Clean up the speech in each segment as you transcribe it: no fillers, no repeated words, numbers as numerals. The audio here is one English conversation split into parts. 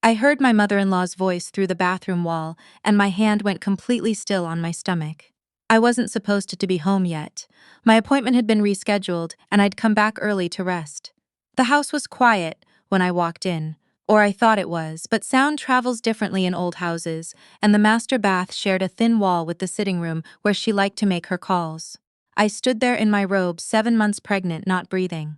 I heard my mother-in-law's voice through the bathroom wall, and my hand went completely still on my stomach. I wasn't supposed to be home yet. My appointment had been rescheduled, and I'd come back early to rest. The house was quiet when I walked in, or I thought it was, but sound travels differently in old houses, and the master bath shared a thin wall with the sitting room where she liked to make her calls. I stood there in my robe, 7 months pregnant, not breathing.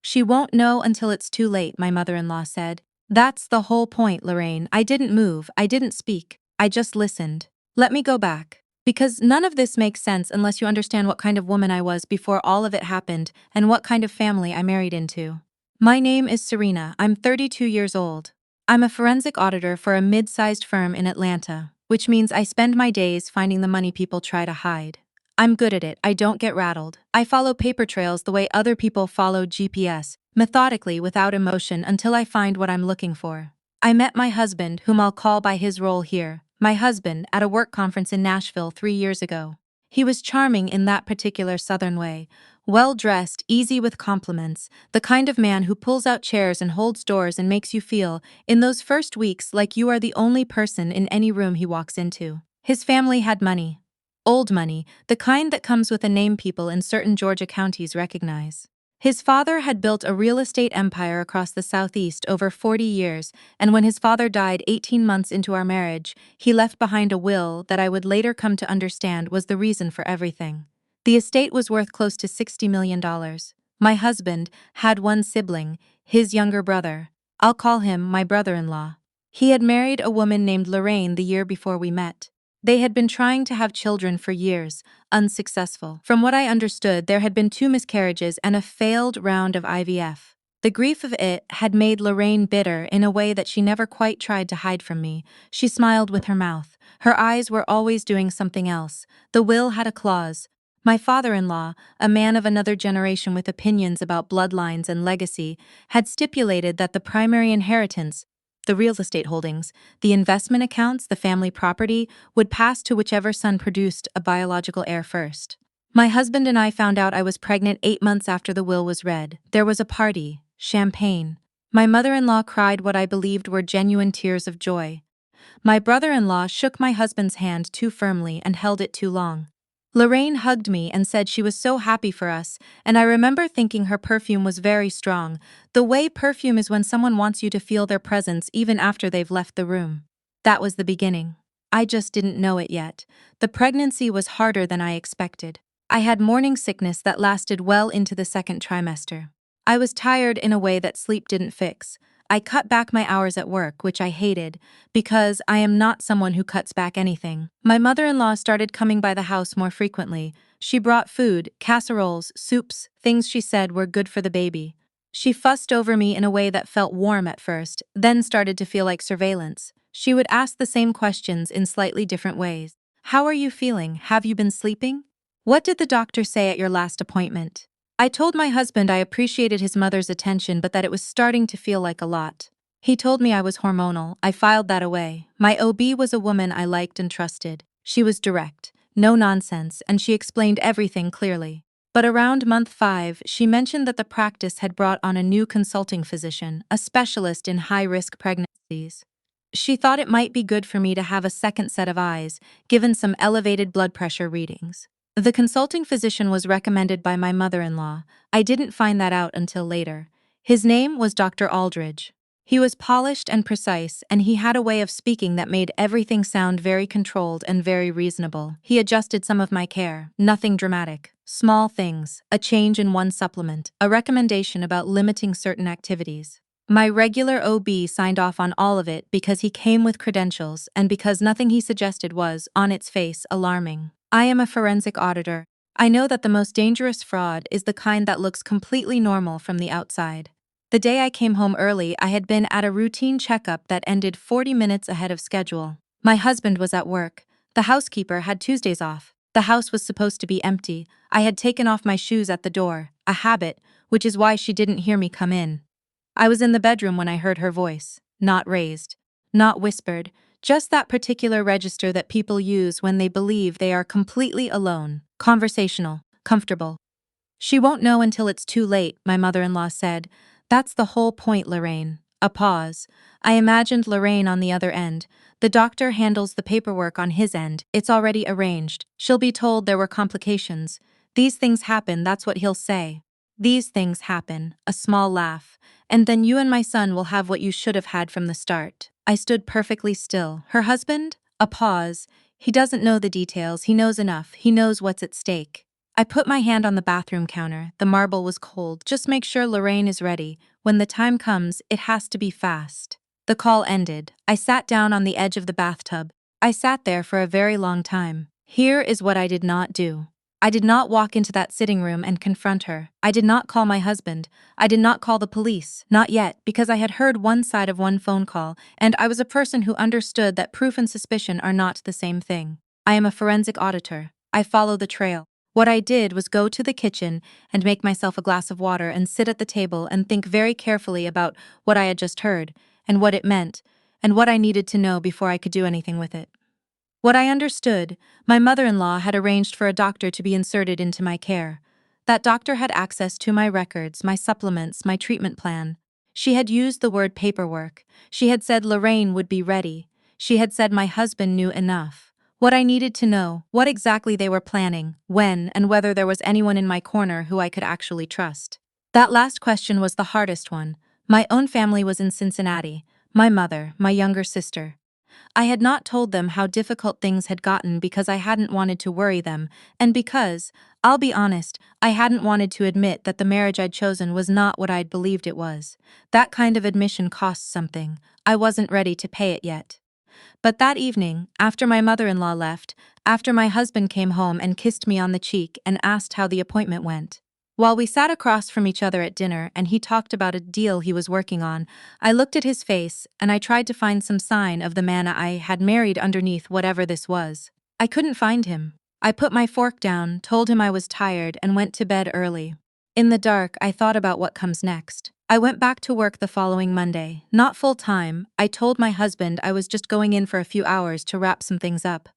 "She won't know until it's too late," my mother-in-law said. "That's the whole point, Lorraine. I didn't move, I didn't speak, I just listened. Let me go back. Because none of this makes sense unless you understand what kind of woman I was before all of it happened and what kind of family I married into. My name is Serena. I'm 32 years old. I'm a forensic auditor for a mid-sized firm in Atlanta, which means I spend my days finding the money people try to hide. I'm good at it. I don't get rattled. I follow paper trails the way other people follow GPS, methodically without emotion until I find what I'm looking for. I met my husband, whom I'll call by his role here, my husband, at a work conference in Nashville 3 years ago. He was charming in that particular Southern way, well-dressed, easy with compliments, the kind of man who pulls out chairs and holds doors and makes you feel, in those first weeks, like you are the only person in any room he walks into. His family had money. Old money, the kind that comes with a name people in certain Georgia counties recognize. His father had built a real estate empire across the Southeast over 40 years, and when his father died 18 months into our marriage, he left behind a will that I would later come to understand was the reason for everything. The estate was worth close to $60 million. My husband had one sibling, his younger brother. I'll call him my brother-in-law. He had married a woman named Lorraine the year before we met. They had been trying to have children for years, unsuccessful. From what I understood, there had been 2 miscarriages and a failed round of IVF. The grief of it had made Lorraine bitter in a way that she never quite tried to hide from me. She smiled with her mouth. Her eyes were always doing something else. The will had a clause. My father-in-law, a man of another generation with opinions about bloodlines and legacy, had stipulated that the primary inheritance, the real estate holdings, the investment accounts, the family property, would pass to whichever son produced a biological heir first. My husband and I found out I was pregnant 8 months after the will was read. There was a party, champagne. My mother-in-law cried what I believed were genuine tears of joy. My brother-in-law shook my husband's hand too firmly and held it too long. Lorraine hugged me and said she was so happy for us, and I remember thinking her perfume was very strong, the way perfume is when someone wants you to feel their presence even after they've left the room. That was the beginning. I just didn't know it yet. The pregnancy was harder than I expected. I had morning sickness that lasted well into the second trimester. I was tired in a way that sleep didn't fix. I cut back my hours at work, which I hated, because I am not someone who cuts back anything. My mother-in-law started coming by the house more frequently. She brought food, casseroles, soups, things she said were good for the baby. She fussed over me in a way that felt warm at first, then started to feel like surveillance. She would ask the same questions in slightly different ways. "How are you feeling? Have you been sleeping? What did the doctor say at your last appointment?" I told my husband I appreciated his mother's attention but that it was starting to feel like a lot. He told me I was hormonal. I filed that away. My OB was a woman I liked and trusted. She was direct, no nonsense, and she explained everything clearly. But around month 5, she mentioned that the practice had brought on a new consulting physician, a specialist in high-risk pregnancies. She thought it might be good for me to have a second set of eyes, given some elevated blood pressure readings. The consulting physician was recommended by my mother-in-law. I didn't find that out until later. His name was Dr. Aldridge. He was polished and precise, and he had a way of speaking that made everything sound very controlled and very reasonable. He adjusted some of my care, nothing dramatic. Small things, a change in one supplement, a recommendation about limiting certain activities. My regular OB signed off on all of it because he came with credentials and because nothing he suggested was, on its face, alarming. I am a forensic auditor. I know that the most dangerous fraud is the kind that looks completely normal from the outside. The day I came home early, I had been at a routine checkup that ended 40 minutes ahead of schedule. My husband was at work. The housekeeper had Tuesdays off. The house was supposed to be empty. I had taken off my shoes at the door, a habit, which is why she didn't hear me come in. I was in the bedroom when I heard her voice, not raised, not whispered, just that particular register that people use when they believe they are completely alone, conversational, comfortable. "She won't know until it's too late," my mother-in-law said. "That's the whole point, Lorraine. A pause. I imagined Lorraine on the other end. The doctor handles the paperwork on his end. It's already arranged. She'll be told there were complications. These things happen, that's what he'll say. These things happen. A small laugh. And then you and my son will have what you should have had from the start. I stood perfectly still. Her husband? A pause. He doesn't know the details. He knows enough. He knows what's at stake. I put my hand on the bathroom counter. The marble was cold. Just make sure Lorraine is ready. When the time comes, it has to be fast. The call ended. I sat down on the edge of the bathtub. I sat there for a very long time. Here is what I did not do. I did not walk into that sitting room and confront her. I did not call my husband. I did not call the police. Not yet, because I had heard one side of one phone call, and I was a person who understood that proof and suspicion are not the same thing. I am a forensic auditor. I follow the trail. What I did was go to the kitchen and make myself a glass of water and sit at the table and think very carefully about what I had just heard, and what it meant, and what I needed to know before I could do anything with it. What I understood, my mother-in-law had arranged for a doctor to be inserted into my care. That doctor had access to my records, my supplements, my treatment plan. She had used the word paperwork. She had said Lorraine would be ready. She had said my husband knew enough. What I needed to know, what exactly they were planning, when, and whether there was anyone in my corner who I could actually trust. That last question was the hardest one. My own family was in Cincinnati. My mother, my younger sister. I had not told them how difficult things had gotten because I hadn't wanted to worry them, and because, I'll be honest, I hadn't wanted to admit that the marriage I'd chosen was not what I'd believed it was. That kind of admission costs something. I wasn't ready to pay it yet. But that evening, after my mother-in-law left, after my husband came home and kissed me on the cheek and asked how the appointment went, while we sat across from each other at dinner and he talked about a deal he was working on, I looked at his face and I tried to find some sign of the man I had married underneath whatever this was. I couldn't find him. I put my fork down, told him I was tired, and went to bed early. In the dark, I thought about what comes next. I went back to work the following Monday. Not full-time. I told my husband I was just going in for a few hours to wrap some things up.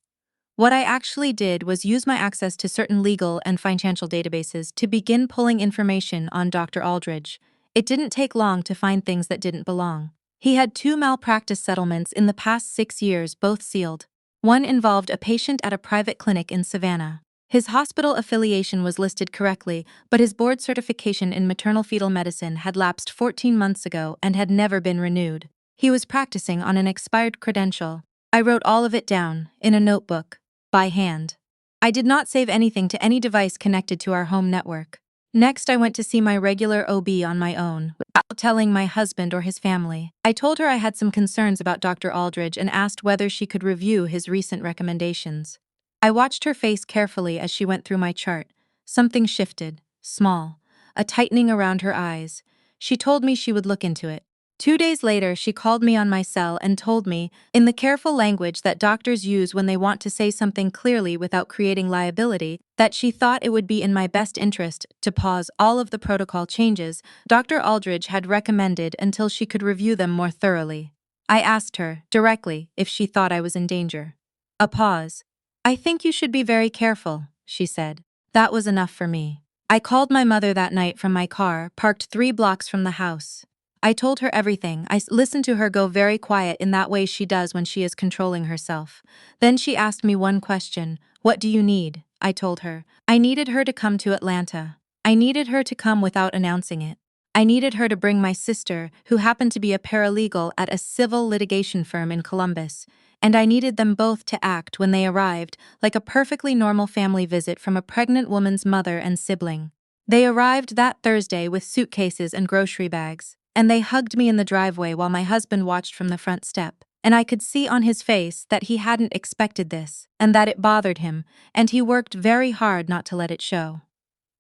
What I actually did was use my access to certain legal and financial databases to begin pulling information on Dr. Aldridge. It didn't take long to find things that didn't belong. He had 2 malpractice settlements in the past 6 years, both sealed. One involved a patient at a private clinic in Savannah. His hospital affiliation was listed correctly, but his board certification in maternal-fetal medicine had lapsed 14 months ago and had never been renewed. He was practicing on an expired credential. I wrote all of it down, in a notebook. By hand. I did not save anything to any device connected to our home network. Next, I went to see my regular OB on my own, without telling my husband or his family. I told her I had some concerns about Dr. Aldridge and asked whether she could review his recent recommendations. I watched her face carefully as she went through my chart. Something shifted, small, a tightening around her eyes. She told me she would look into it. 2 days later, she called me on my cell and told me, in the careful language that doctors use when they want to say something clearly without creating liability, that she thought it would be in my best interest to pause all of the protocol changes Dr. Aldridge had recommended until she could review them more thoroughly. I asked her, directly, if she thought I was in danger. A pause. "I think you should be very careful," she said. That was enough for me. I called my mother that night from my car, parked 3 blocks from the house. I told her everything. I listened to her go very quiet in that way she does when she is controlling herself. Then she asked me one question. "What do you need?" I told her. I needed her to come to Atlanta. I needed her to come without announcing it. I needed her to bring my sister, who happened to be a paralegal at a civil litigation firm in Columbus, and I needed them both to act when they arrived like a perfectly normal family visit from a pregnant woman's mother and sibling. They arrived that Thursday with suitcases and grocery bags. And they hugged me in the driveway while my husband watched from the front step. And I could see on his face that he hadn't expected this, and that it bothered him, and he worked very hard not to let it show.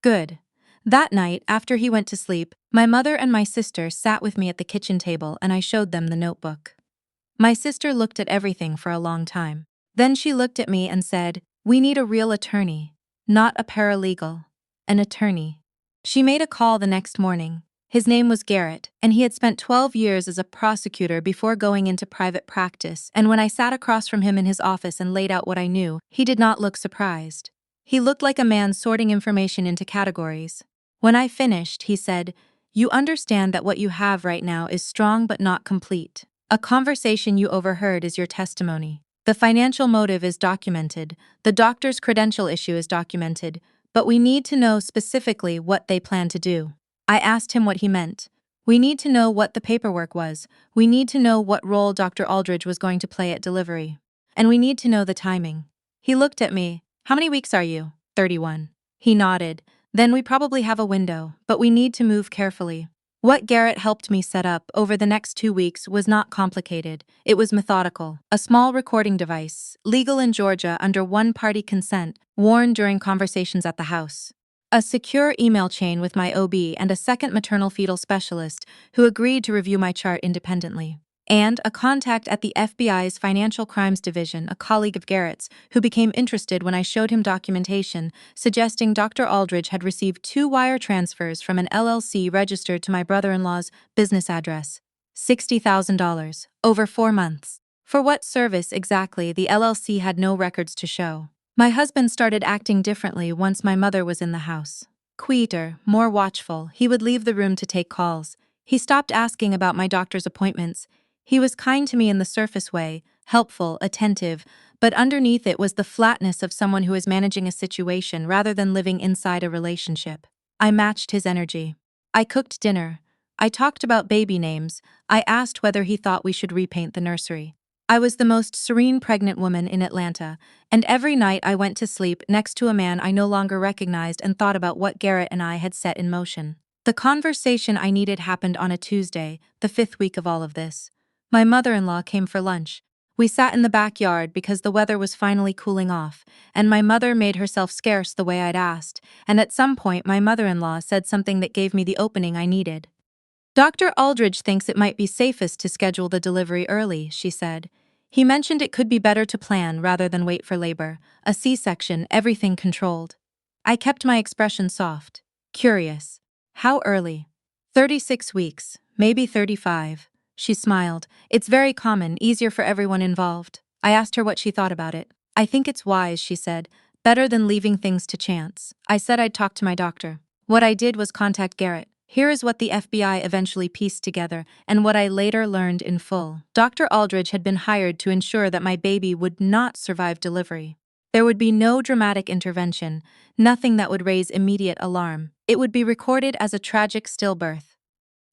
Good. That night, after he went to sleep, my mother and my sister sat with me at the kitchen table and I showed them the notebook. My sister looked at everything for a long time. Then she looked at me and said, "We need a real attorney, not a paralegal. An attorney." She made a call the next morning. His name was Garrett, and he had spent 12 years as a prosecutor before going into private practice, and when I sat across from him in his office and laid out what I knew, he did not look surprised. He looked like a man sorting information into categories. When I finished, he said, You understand that what you have right now is strong but not complete. A conversation you overheard is your testimony. The financial motive is documented, the doctor's credential issue is documented, but we need to know specifically what they plan to do. I asked him what he meant. We need to know what the paperwork was. We need to know what role Dr. Aldridge was going to play at delivery. And we need to know the timing. He looked at me. How many weeks are you? 31. He nodded. Then we probably have a window, but we need to move carefully. What Garrett helped me set up over the next 2 weeks was not complicated. It was methodical. A small recording device, legal in Georgia under one-party consent, worn during conversations at the house. A secure email chain with my OB and a second maternal fetal specialist who agreed to review my chart independently. And a contact at the FBI's Financial Crimes Division, a colleague of Garrett's, who became interested when I showed him documentation suggesting Dr. Aldridge had received 2 wire transfers from an LLC registered to my brother-in-law's business address. $60,000, over 4 months. For what service exactly, the LLC had no records to show. My husband started acting differently once my mother was in the house. Quieter, more watchful, he would leave the room to take calls. He stopped asking about my doctor's appointments. He was kind to me in the surface way, helpful, attentive, but underneath it was the flatness of someone who is managing a situation rather than living inside a relationship. I matched his energy. I cooked dinner. I talked about baby names. I asked whether he thought we should repaint the nursery. I was the most serene pregnant woman in Atlanta, and every night I went to sleep next to a man I no longer recognized and thought about what Garrett and I had set in motion. The conversation I needed happened on a Tuesday, the 5th week of all of this. My mother-in-law came for lunch. We sat in the backyard because the weather was finally cooling off, and my mother made herself scarce the way I'd asked, and at some point my mother-in-law said something that gave me the opening I needed. Dr. Aldridge thinks it might be safest to schedule the delivery early, she said. He mentioned it could be better to plan rather than wait for labor, a C-section, everything controlled. I kept my expression soft, curious. How early? 36 weeks, maybe 35. She smiled. It's very common, easier for everyone involved. I asked her what she thought about it. I think it's wise, she said. Better than leaving things to chance. I said I'd talk to my doctor. What I did was contact Garrett. Here is what the FBI eventually pieced together, and what I later learned in full. Dr. Aldridge had been hired to ensure that my baby would not survive delivery. There would be no dramatic intervention, nothing that would raise immediate alarm. It would be recorded as a tragic stillbirth.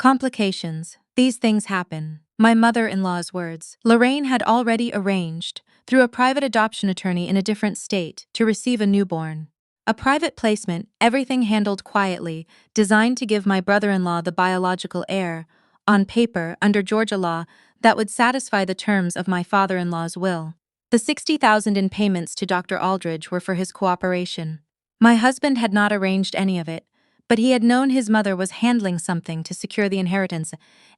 Complications. These things happen. My mother-in-law's words. Lorraine had already arranged, through a private adoption attorney in a different state, to receive a newborn. A private placement, everything handled quietly, designed to give my brother-in-law the biological heir, on paper, under Georgia law, that would satisfy the terms of my father-in-law's will. The $60,000 in payments to Dr. Aldridge were for his cooperation. My husband had not arranged any of it, but he had known his mother was handling something to secure the inheritance,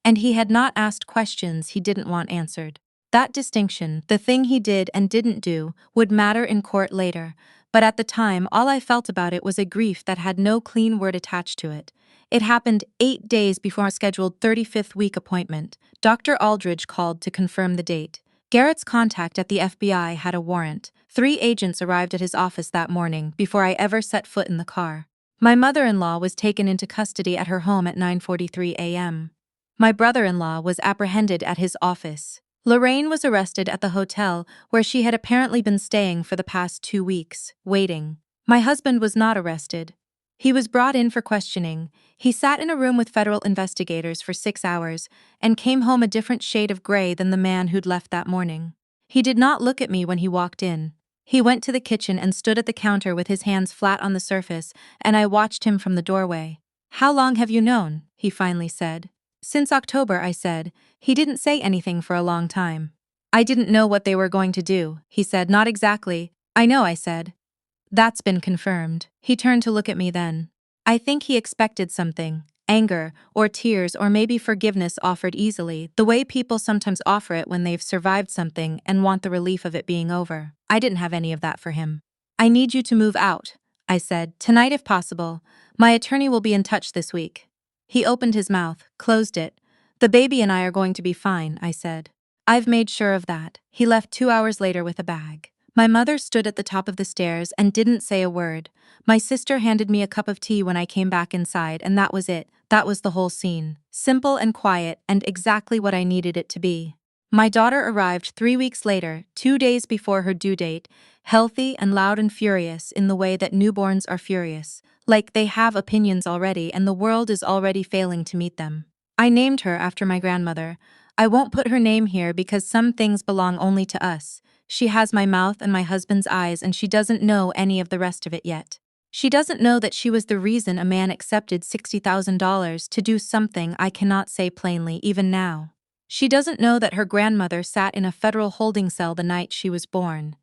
and he had not asked questions he didn't want answered. That distinction, the thing he did and didn't do, would matter in court later, but at the time all I felt about it was a grief that had no clean word attached to it. It happened 8 days before our scheduled 35th week appointment. Dr. Aldridge called to confirm the date. Garrett's contact at the FBI had a warrant. 3 agents arrived at his office that morning before I ever set foot in the car. My mother-in-law was taken into custody at her home at 9:43 a.m. My brother-in-law was apprehended at his office. Lorraine was arrested at the hotel where she had apparently been staying for the past 2 weeks, waiting. My husband was not arrested. He was brought in for questioning. He sat in a room with federal investigators for 6 hours and came home a different shade of gray than the man who'd left that morning. He did not look at me when he walked in. He went to the kitchen and stood at the counter with his hands flat on the surface, and I watched him from the doorway. "How long have you known?" he finally said. "Since October," I said. He didn't say anything for a long time. "I didn't know what they were going to do," he said. "Not exactly." "I know," I said. "That's been confirmed." He turned to look at me then. I think he expected something. Anger, or tears, or maybe forgiveness offered easily, the way people sometimes offer it when they've survived something and want the relief of it being over. I didn't have any of that for him. "I need you to move out," I said, "tonight if possible. My attorney will be in touch this week." He opened his mouth, closed it. "The baby and I are going to be fine," I said. "I've made sure of that." He left 2 hours later with a bag. My mother stood at the top of the stairs and didn't say a word. My sister handed me a cup of tea when I came back inside, and that was it. That was the whole scene. Simple and quiet, and exactly what I needed it to be. My daughter arrived 3 weeks later, 2 days before her due date, healthy and loud and furious in the way that newborns are furious, like they have opinions already and the world is already failing to meet them. I named her after my grandmother. I won't put her name here because some things belong only to us. She has my mouth and my husband's eyes, and she doesn't know any of the rest of it yet. She doesn't know that she was the reason a man accepted $60,000 to do something I cannot say plainly even now. She doesn't know that her grandmother sat in a federal holding cell the night she was born.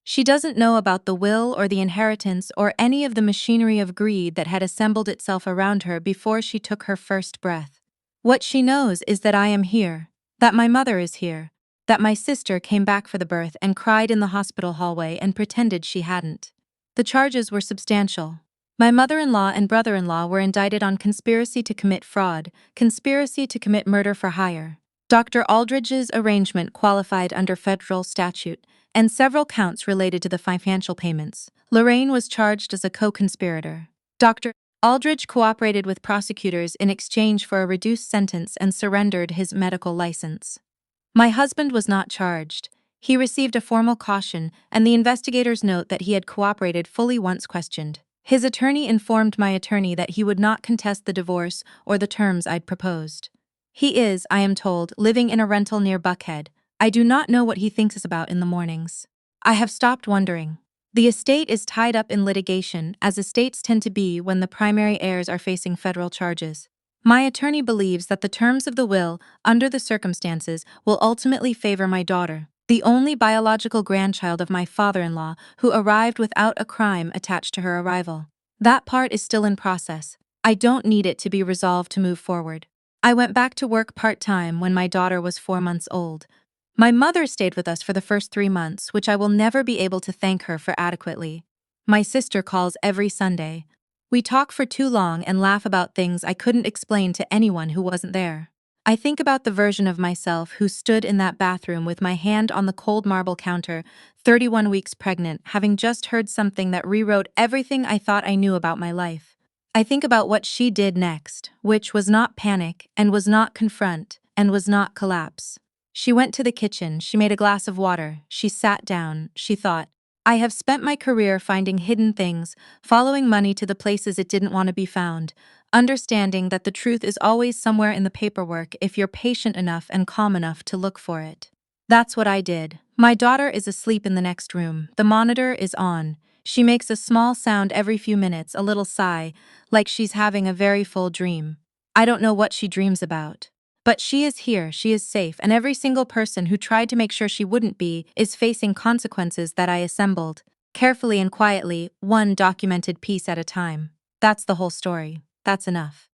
She doesn't know about the will or the inheritance or any of the machinery of greed that had assembled itself around her before she took her first breath. What she knows is that I am here, that my mother is here, that my sister came back for the birth and cried in the hospital hallway and pretended she hadn't. The charges were substantial. My mother-in-law and brother-in-law were indicted on conspiracy to commit fraud, conspiracy to commit murder for hire. Dr. Aldridge's arrangement qualified under federal statute, and several counts related to the financial payments. Lorraine was charged as a co-conspirator. Dr. Aldridge cooperated with prosecutors in exchange for a reduced sentence and surrendered his medical license. My husband was not charged. He received a formal caution, and the investigators note that he had cooperated fully once questioned. His attorney informed my attorney that he would not contest the divorce or the terms I'd proposed. He is, I am told, living in a rental near Buckhead. I do not know what he thinks about in the mornings. I have stopped wondering. The estate is tied up in litigation, as estates tend to be when the primary heirs are facing federal charges. My attorney believes that the terms of the will, under the circumstances, will ultimately favor my daughter, the only biological grandchild of my father-in-law, who arrived without a crime attached to her arrival. That part is still in process. I don't need it to be resolved to move forward. I went back to work part-time when my daughter was 4 months old. My mother stayed with us for the first 3 months, which I will never be able to thank her for adequately. My sister calls every Sunday. We talk for too long and laugh about things I couldn't explain to anyone who wasn't there. I think about the version of myself who stood in that bathroom with my hand on the cold marble counter, 31 weeks pregnant, having just heard something that rewrote everything I thought I knew about my life. I think about what she did next, which was not panic, and was not confront, and was not collapse. She went to the kitchen, she made a glass of water, she sat down, she thought. I have spent my career finding hidden things, following money to the places it didn't want to be found, understanding that the truth is always somewhere in the paperwork if you're patient enough and calm enough to look for it. That's what I did. My daughter is asleep in the next room. The monitor is on. She makes a small sound every few minutes, a little sigh, like she's having a very full dream. I don't know what she dreams about. But she is here, she is safe, and every single person who tried to make sure she wouldn't be is facing consequences that I assembled, carefully and quietly, one documented piece at a time. That's the whole story. That's enough.